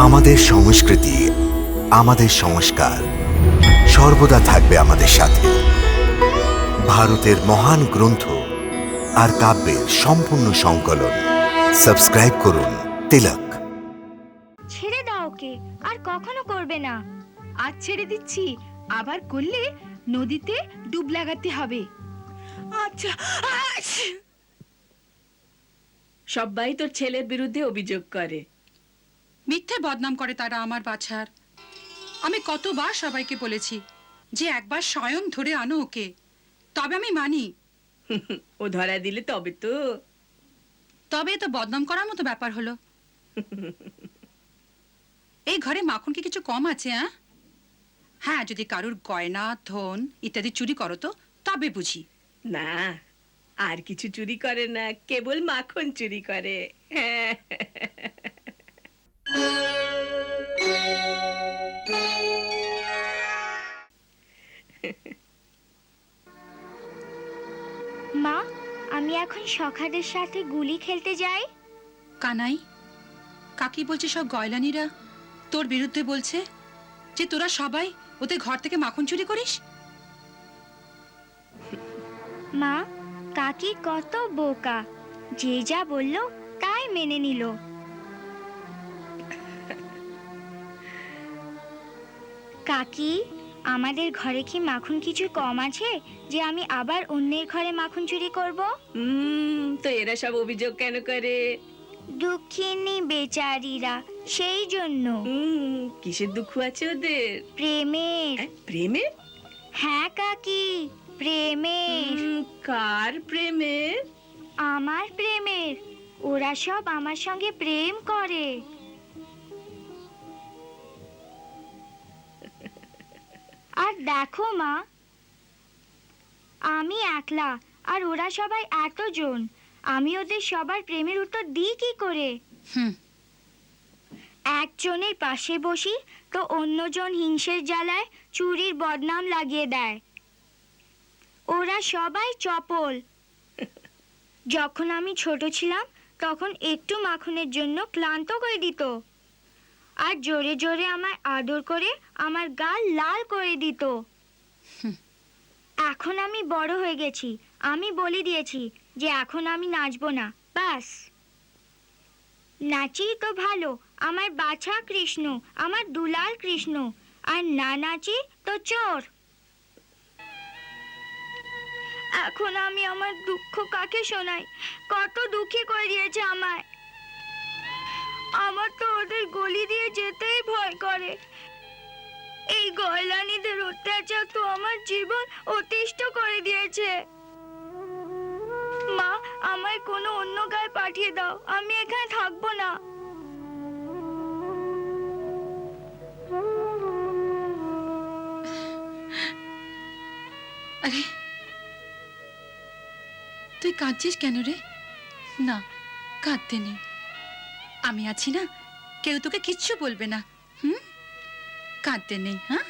আমাদের সংস্কৃতি, আমাদের সংস্কার সর্বদা থাকবে আমাদের সাথে। ভারতের মহান গ্রন্থ আর কাব্যের সম্পূর্ণ সংকলন। সাবস্ক্রাইব করুন তিলক। ছেড়ে দাও ওকে, আর কখনো করবে না। আজ ছেড়ে দিচ্ছি, আবার করলে নদীতে ডুব লাগাতে হবে। আচ্ছা। সবাই তোর ছেলের বিরুদ্ধে অভিযোগ করে। মিথ্যে বদনাম করে তারা আমার বাছার। আমি কতবার সবাইকে বলেছি যে একবার স্বয়ং ধরে আনো ওকে, তবে আমি মানি। ও ধরা দিলে তবে তো। তবে তো বদনাম করার মতো ব্যাপার হলো। এই ঘরে মাখন কি কিছু কম আছে? হ্যাঁ, যদি কারুর গয়না ধন ইত্যাদি চুরি করো তো তবে বুঝি। না, আর কিছু চুরি করে না, কেবল মাখন চুরি করে। হ্যাঁ। মা, আমি এখন সখাদের সাথে গুলি খেলতে যাই। কানাই, কাকি বলছে সব গয়লানিরা তোর বিরুদ্ধে বলছে যে তোরা সবাই ওদের ঘর থেকে মাখন চুরি করিস। মা, কাকি কত বোকা, যে যা বললো তাই মেনে নিল। কাকি, আমাদের ঘরে কি মাখন কিছু কম আছে যে আমি আবার অন্যের ঘরে মাখন চুরি করব? তো এরা সব অভিযোগ কেন করে? দুঃখিনী বেচারিরা, সেই জন্য। কিসের দুঃখ আছে ওদের? প্রেমের। প্রেমের? হ্যাঁ কাকি, প্রেমের। কার প্রেমের? আমার প্রেমের। ওরা সব আমার সঙ্গে প্রেম করে। আর দেখো মা, আমি একলা আর ওরা সবাই এতজন, আমি ওদের সবার প্রেমের উত্তর দিই কি করে? একজনের পাশে বসি তো অন্যজন হিংসের জ্বালায় চুরির বদনাম লাগিয়ে দেয়। ওরা সবাই চপল। যখন আমি ছোট ছিলাম তখন একটু মাখনের জন্য ক্লান্ত করে দিত, আর জোরে জোরে আমায় আদর করে আমার গাল লাল করে দিত। এখন আমি বড় হয়ে গেছি, আমি বলে দিয়েছি যে এখন আমি নাচবো না, ব্যাস। নাচি তো ভালো, আমার বাছা কৃষ্ণ, আমার দুলাল কৃষ্ণ, আর না নাচি তো চোর। এখন আমি আমার দুঃখ কাকে শোনাই? কত দুঃখী করে দিয়েছে আমায়। আমার তো ওদের গলি দিয়ে যেতেই ভয় করে। এই গয়লানিদের অত্যাচার তো আমার জীবন অতিষ্ঠ করে দিয়েছে। মা, আমায় কোনো অন্য গায়ে পাঠিয়ে দাও, আমি এখানে থাকবো না। আরে, তুই কাঁদছিস কেন রে? না, কাঁদতে নেই, আমি আছি না, কেউ তোকে কিচ্ছু বলবে না। কাঁদতে নেই। হ্যাঁ।